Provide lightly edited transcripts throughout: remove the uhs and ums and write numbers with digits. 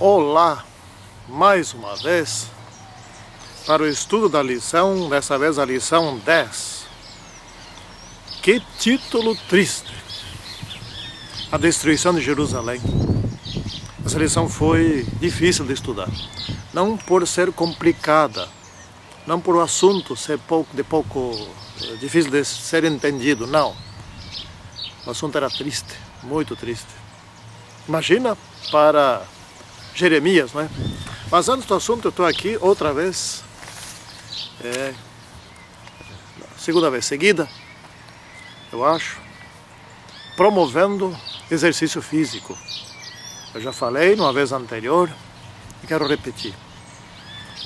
Olá, mais uma vez, para o estudo da lição, dessa vez a lição 10. Que título triste! A destruição de Jerusalém. Essa lição foi difícil de estudar, não por ser complicada, não por o assunto ser pouco difícil de ser entendido, não. O assunto era triste, muito triste. Imagina para Jeremias, não é? Mas antes do assunto, eu estou aqui outra vez, segunda vez seguida, eu acho, promovendo exercício físico. Eu já falei numa vez anterior e quero repetir,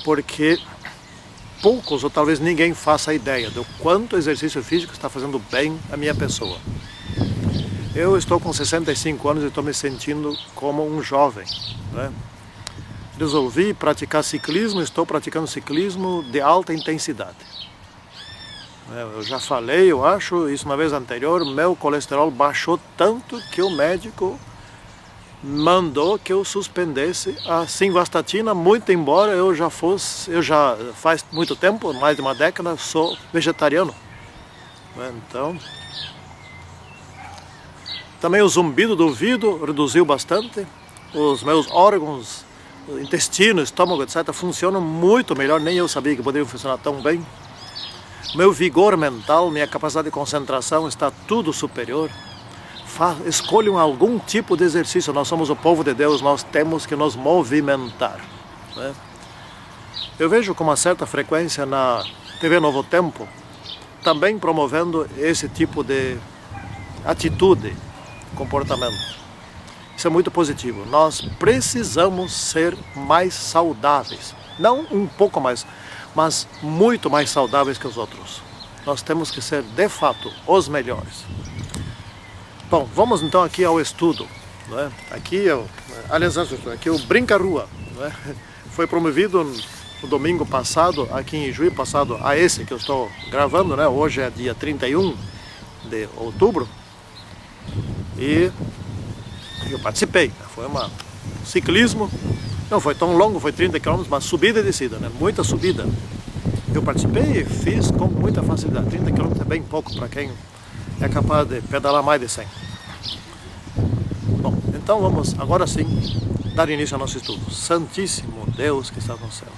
porque poucos ou talvez ninguém faça ideia do quanto o exercício físico está fazendo bem à minha pessoa. Eu estou com 65 anos e estou me sentindo como um jovem, né? Resolvi praticar ciclismo, estou praticando ciclismo de alta intensidade. Eu já falei, eu acho, isso uma vez anterior, meu colesterol baixou tanto que o médico mandou que eu suspendesse a simvastatina, muito embora eu já faz muito tempo, mais de uma década, sou vegetariano. Então, também o zumbido do ouvido reduziu bastante, os meus órgãos, intestino, estômago, etc., funcionam muito melhor, nem eu sabia que poderiam funcionar tão bem. Meu vigor mental, minha capacidade de concentração está tudo superior. Escolham algum tipo de exercício, nós somos o povo de Deus, nós temos que nos movimentar, né? Eu vejo com uma certa frequência na TV Novo Tempo, também promovendo esse tipo de atitude, comportamento. Isso é muito positivo. Nós precisamos ser mais saudáveis. Não um pouco mais, mas muito mais saudáveis que os outros. Nós temos que ser, de fato, os melhores. Bom, vamos então aqui ao estudo, não é? Aqui o Brinca-Rua, não é? Foi promovido no domingo passado, aqui em Juí, passado a esse que eu estou gravando, né? Hoje é dia 31 de outubro. E eu participei, foi um ciclismo, não foi tão longo, foi 30 km, mas subida e descida, né? Muita subida. Eu participei e fiz com muita facilidade. 30 km é bem pouco para quem é capaz de pedalar mais de 100. Bom, então vamos agora sim dar início ao nosso estudo. Santíssimo Deus que está nos céus,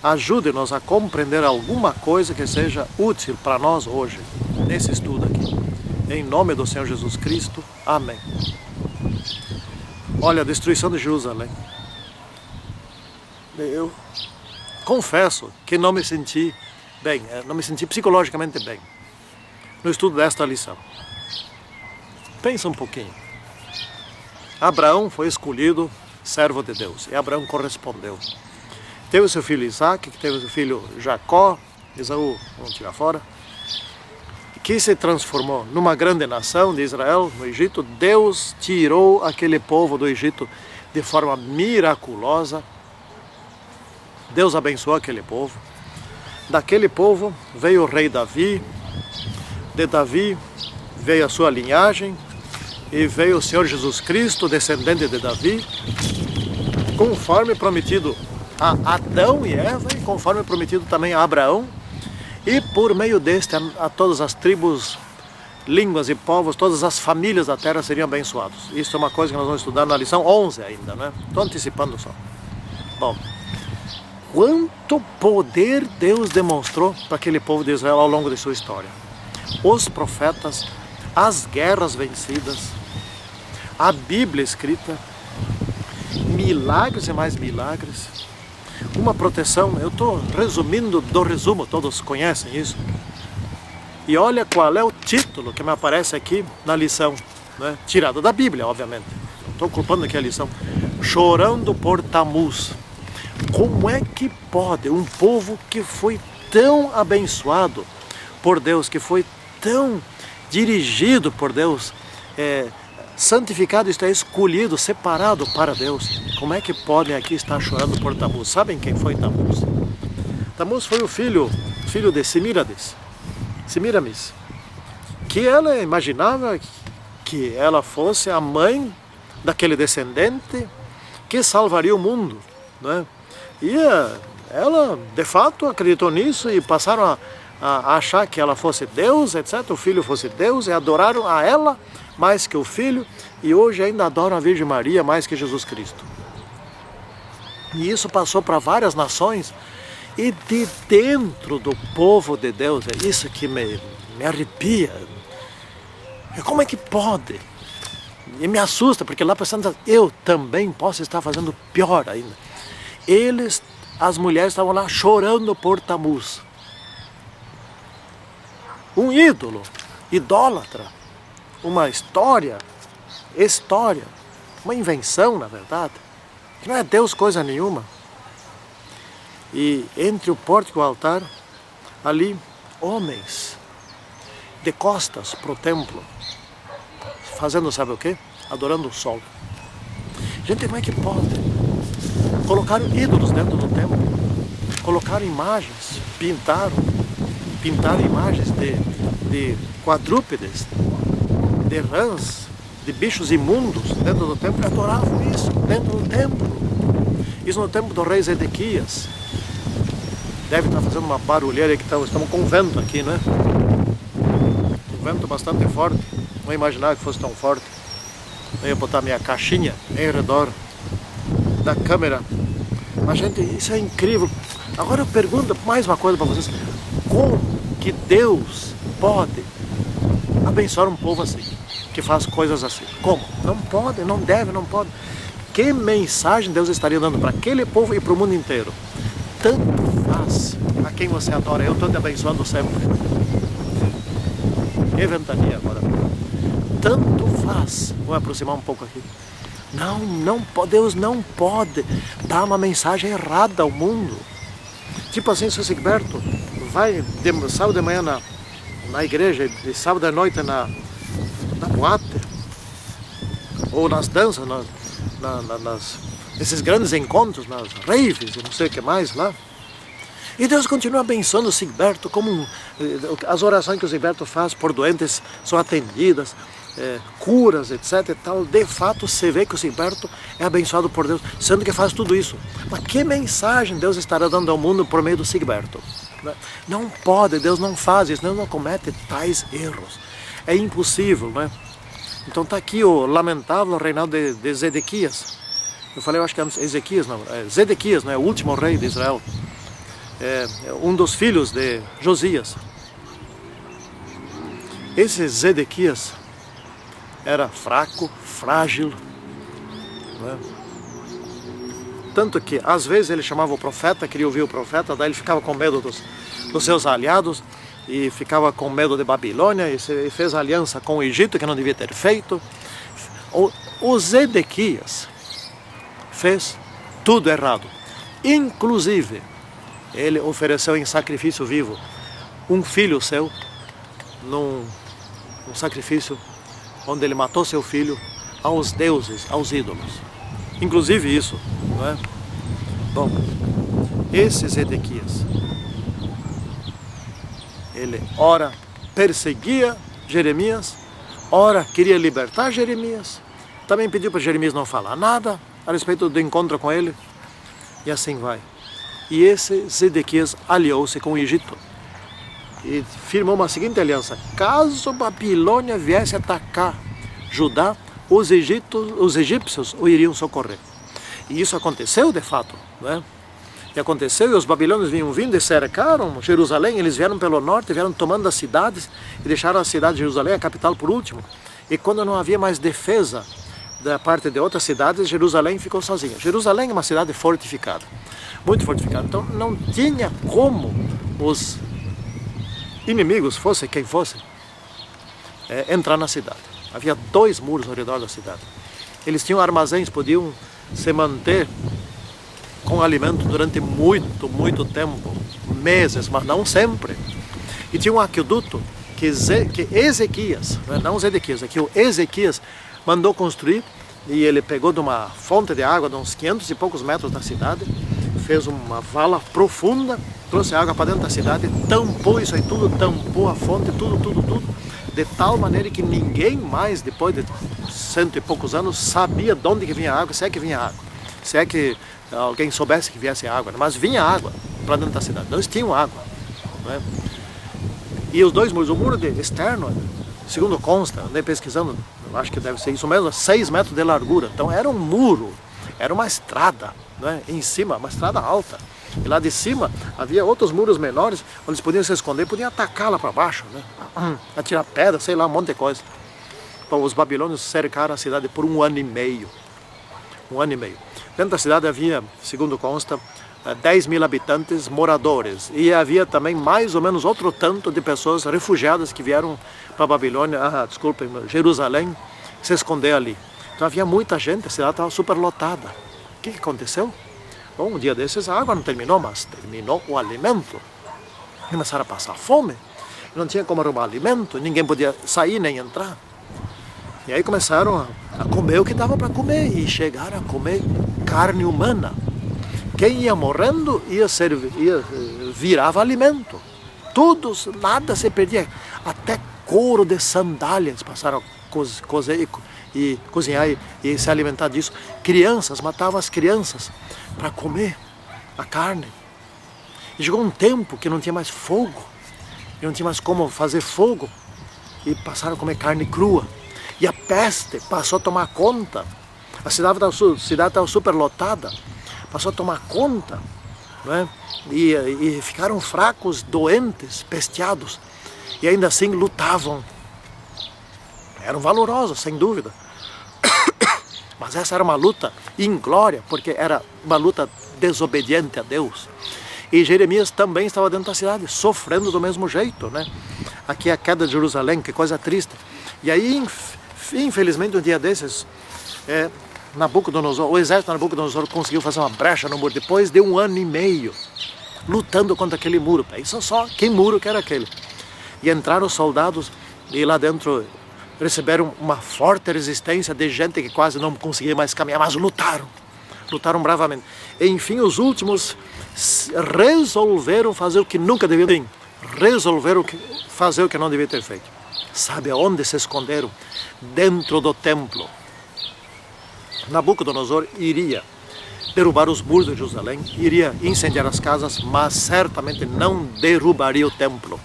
ajude-nos a compreender alguma coisa que seja útil para nós hoje, nesse estudo aqui. Em nome do Senhor Jesus Cristo. Amém. Olha, a destruição de Jerusalém. Eu confesso que não me senti bem, não me senti psicologicamente bem no estudo desta lição. Pensa um pouquinho. Abraão foi escolhido servo de Deus e Abraão correspondeu. Teve o seu filho Isaac, que teve o seu filho Jacó, Esaú, vamos tirar fora, que se transformou numa grande nação de Israel, no Egito. Deus tirou aquele povo do Egito de forma miraculosa. Deus abençoou aquele povo. Daquele povo veio o rei Davi. De Davi veio a sua linhagem e veio o Senhor Jesus Cristo, descendente de Davi, conforme prometido a Adão e Eva e conforme prometido também a Abraão. E por meio deste, a todas as tribos, línguas e povos, todas as famílias da terra seriam abençoados. Isso é uma coisa que nós vamos estudar na lição 11 ainda, né? Estou antecipando só. Bom, quanto poder Deus demonstrou para aquele povo de Israel ao longo de sua história. Os profetas, as guerras vencidas, a Bíblia escrita, milagres e mais milagres. Uma proteção, eu estou resumindo do resumo, todos conhecem isso. E olha qual é o título que me aparece aqui na lição, né? Tirado da Bíblia, obviamente. Não estou culpando aqui a lição. Chorando por Tamuz. Como é que pode um povo que foi tão abençoado por Deus, que foi tão dirigido por Deus, santificado, isto é, escolhido, separado para Deus, como é que podem aqui estar chorando por Tamuz? Sabem quem foi Tamuz? Tamuz foi o filho de Semíramis, que ela imaginava que ela fosse a mãe daquele descendente que salvaria o mundo, né? E ela, de fato, acreditou nisso e passaram a achar que ela fosse Deus, etc., o filho fosse Deus, e adoraram a ela mais que o filho, e hoje ainda adoram a Virgem Maria mais que Jesus Cristo. E isso passou para várias nações, e de dentro do povo de Deus, é isso que me arrepia. Como é que pode? E me assusta, porque lá pensando, eu também posso estar fazendo pior ainda. As mulheres estavam lá chorando por Tamuz. Um ídolo, idólatra, uma história, uma invenção, na verdade, que não é Deus coisa nenhuma. E entre o pórtico e o altar, ali, homens, de costas para o templo, fazendo sabe o quê? Adorando o sol. Gente, como é que pode? Colocaram ídolos dentro do templo, colocaram imagens, pintaram imagens de quadrúpedes, de rãs, de bichos imundos dentro do templo, e adoravam isso dentro do templo. Isso no tempo do rei Zedequias. Deve estar fazendo uma barulheira que estamos com vento aqui, né? Um vento bastante forte. Não imaginava que fosse tão forte. Eu ia botar minha caixinha em redor da câmera. Mas, gente, isso é incrível. Agora eu pergunto mais uma coisa para vocês. Como que Deus pode abençoar um povo assim, que faz coisas assim? Como? Não pode, não deve, não pode. Que mensagem Deus estaria dando para aquele povo e para o mundo inteiro? Tanto faz a quem você adora. Eu estou te abençoando sempre. Que ventania agora. Tanto faz. Vou aproximar um pouco aqui. Não pode, Deus não pode dar uma mensagem errada ao mundo. Tipo assim, seu Sigberto vai sábado de manhã na igreja e sábado à noite na boate, ou nas danças, nesses grandes encontros, nas raves e não sei o que mais lá. E Deus continua abençoando o Sigberto, como as orações que o Sigberto faz por doentes são atendidas, curas, etc. e tal. De fato, você vê que o Sigberto é abençoado por Deus, sendo que faz tudo isso. Mas que mensagem Deus estará dando ao mundo por meio do Sigberto? Não pode, Deus não faz isso, Deus não comete tais erros. É impossível, né? Então está aqui o lamentável reinado de Zedequias. Eu falei, eu acho que é Ezequias, não, Zedequias, né? O último rei de Israel. Um dos filhos de Josias. Esse Zedequias era fraco, frágil, né? Tanto que às vezes ele chamava o profeta, queria ouvir o profeta, daí ele ficava com medo dos seus aliados e ficava com medo de Babilônia e fez aliança com o Egito que não devia ter feito. O Zedequias fez tudo errado, inclusive ele ofereceu em sacrifício vivo um filho seu, num sacrifício onde ele matou seu filho aos deuses, aos ídolos. Inclusive isso, não é? Bom, esse Zedequias, ele ora perseguia Jeremias, ora queria libertar Jeremias, também pediu para Jeremias não falar nada a respeito do encontro com ele, e assim vai. E esse Zedequias aliou-se com o Egito e firmou uma seguinte aliança: caso Babilônia viesse atacar Judá, os egípcios o iriam socorrer. E isso aconteceu de fato, né? E aconteceu, e os babilônios vinham vindo e cercaram Jerusalém. Eles vieram pelo norte, vieram tomando as cidades e deixaram a cidade de Jerusalém, a capital, por último. E quando não havia mais defesa da parte de outras cidades, Jerusalém ficou sozinha. Jerusalém é uma cidade fortificada, muito fortificada. Então não tinha como os inimigos, fosse quem fosse, entrar na cidade. Havia 2 muros ao redor da cidade. Eles tinham armazéns, podiam se manter com alimento durante muito tempo, meses, mas não sempre. E tinha um aqueduto que Ezequias, não Zedequias, aqui o Ezequias mandou construir, e ele pegou de uma fonte de água de uns 500 e poucos metros da cidade, fez uma vala profunda, trouxe água para dentro da cidade, tampou isso aí tudo, tampou a fonte, tudo, de tal maneira que ninguém mais, depois de 100 e poucos anos, sabia de onde que vinha a água, se é que vinha água. Se é que alguém soubesse que viesse água, mas vinha água para dentro da cidade, eles tinham água, né? E os dois muros, o muro externo, segundo consta, andei pesquisando, eu acho que deve ser isso mesmo, 6 metros de largura, então era um muro, era uma estrada, né? Em cima, uma estrada alta, e lá de cima havia outros muros menores, onde eles podiam se esconder, podiam atacar lá para baixo, né? Atirar pedra, sei lá, um monte de coisa. Então, os babilônios cercaram a cidade por 1 ano e meio. 1 ano e meio. Dentro da cidade havia, segundo consta, 10 mil habitantes moradores. E havia também mais ou menos outro tanto de pessoas refugiadas que vieram para a Babilônia, Jerusalém, se esconder ali. Então havia muita gente, a cidade estava super lotada. O que aconteceu? Bom, um dia desses a água não terminou, mas terminou o alimento. Começaram a passar fome. Não tinha como arrumar alimento, ninguém podia sair nem entrar. E aí começaram a comer o que dava para comer e chegaram a comer carne humana. Quem ia morrendo virava alimento. Tudo, nada se perdia. Até couro de sandálias passaram a cozinhar e se alimentar disso. Crianças, matavam as crianças para comer a carne. E chegou um tempo que não tinha mais fogo, e não tinha mais como fazer fogo, e passaram a comer carne crua. E a peste passou a tomar conta. A cidade estava super lotada, passou a tomar conta, né? E ficaram fracos, doentes, pesteados, e ainda assim lutavam. Eram valorosos, sem dúvida. Mas essa era uma luta inglória, porque era uma luta desobediente a Deus. E Jeremias também estava dentro da cidade, sofrendo do mesmo jeito, né? Aqui é a queda de Jerusalém, que coisa triste. E aí, infelizmente, um dia desses, o exército de Nabucodonosor conseguiu fazer uma brecha no muro, depois de 1 ano e meio, lutando contra aquele muro. Isso só, que muro que era aquele? E entraram os soldados, e lá dentro receberam uma forte resistência de gente que quase não conseguia mais caminhar, mas lutaram bravamente. E, enfim, os últimos resolveram fazer o que nunca deviam, fazer o que não deviam ter feito. Sabe aonde se esconderam? Dentro do templo. Nabucodonosor iria derrubar os muros de Jerusalém, iria incendiar as casas, mas certamente não derrubaria o templo.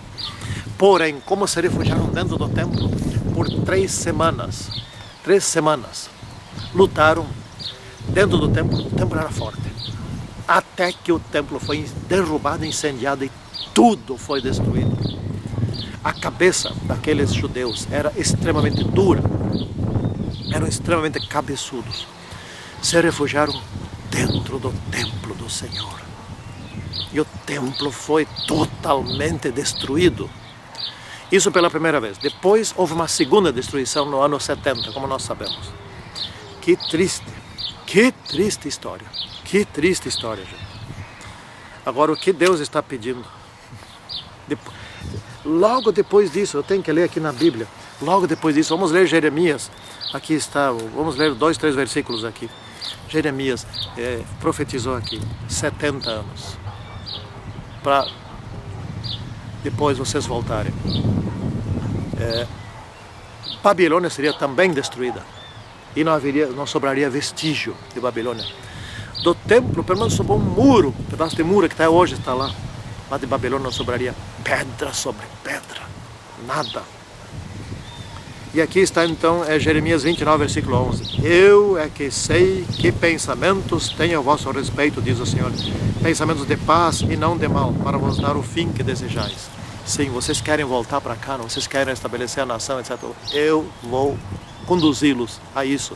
Porém, como se refugiaram dentro do templo por 3 semanas, lutaram dentro do templo, o templo era forte, até que o templo foi derrubado, incendiado e tudo foi destruído. A cabeça daqueles judeus era extremamente dura, eram extremamente cabeçudos. Se refugiaram dentro do templo do Senhor. E o templo foi totalmente destruído. Isso pela primeira vez. Depois houve uma segunda destruição no ano 70, como nós sabemos. Que triste história. Que triste história, gente. Agora, o que Deus está pedindo? Logo depois disso, eu tenho que ler aqui na Bíblia, logo depois disso, vamos ler Jeremias, aqui está, vamos ler 2, 3 versículos aqui. Jeremias profetizou aqui, 70 anos, para depois vocês voltarem. Babilônia seria também destruída, e não sobraria vestígio de Babilônia. Do templo, pelo menos sobrou um muro, um pedaço de muro que até hoje está lá. Lá de Babilônia não sobraria pedra sobre pedra, nada. E aqui está então Jeremias 29, versículo 11. Eu é que sei que pensamentos tenho a vosso respeito, diz o Senhor. Pensamentos de paz e não de mal, para vos dar o fim que desejais. Sim, vocês querem voltar para cá, vocês querem estabelecer a nação, etc. Eu vou conduzi-los a isso.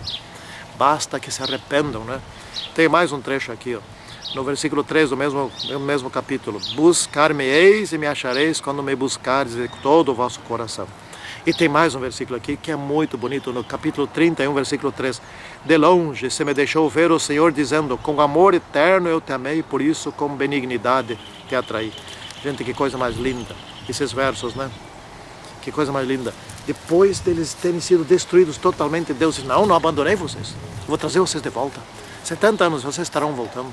Basta que se arrependam, né? Tem mais um trecho aqui, ó. No versículo 3 do mesmo capítulo. Buscar-me-eis e me achareis quando me buscares de todo o vosso coração. E tem mais um versículo aqui que é muito bonito, no capítulo 31, versículo 3. De longe se me deixou ver o Senhor dizendo, com amor eterno eu te amei, por isso com benignidade te atraí. Gente, que coisa mais linda, esses versos, né? Que coisa mais linda. Depois deles terem sido destruídos totalmente, Deus diz, não abandonei vocês, vou trazer vocês de volta. 70 anos vocês estarão voltando.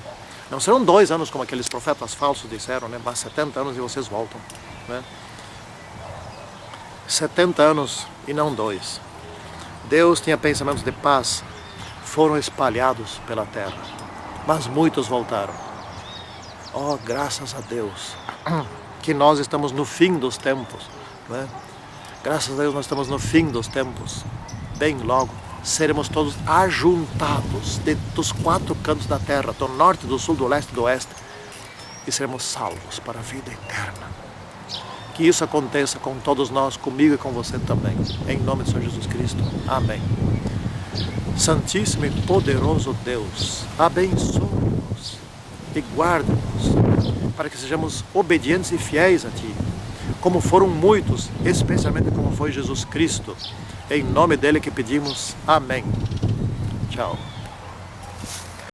Não serão 2 anos como aqueles profetas falsos disseram, né? Mas 70 anos e vocês voltam, né? 70 anos e não 2. Deus tinha pensamentos de paz, foram espalhados pela terra. mas muitos voltaram. Oh, graças a Deus, que nós estamos no fim dos tempos, né? Graças a Deus nós estamos no fim dos tempos. Bem logo seremos todos ajuntados dos 4 cantos da terra, do norte, do sul, do leste e do oeste, e seremos salvos para a vida eterna. Que isso aconteça com todos nós, comigo e com você também. Em nome do Senhor Jesus Cristo. Amém. Santíssimo e poderoso Deus, abençoe-nos e guarde-nos, para que sejamos obedientes e fiéis a Ti, como foram muitos, especialmente como foi Jesus Cristo. Em nome dele que pedimos. Amém. Tchau.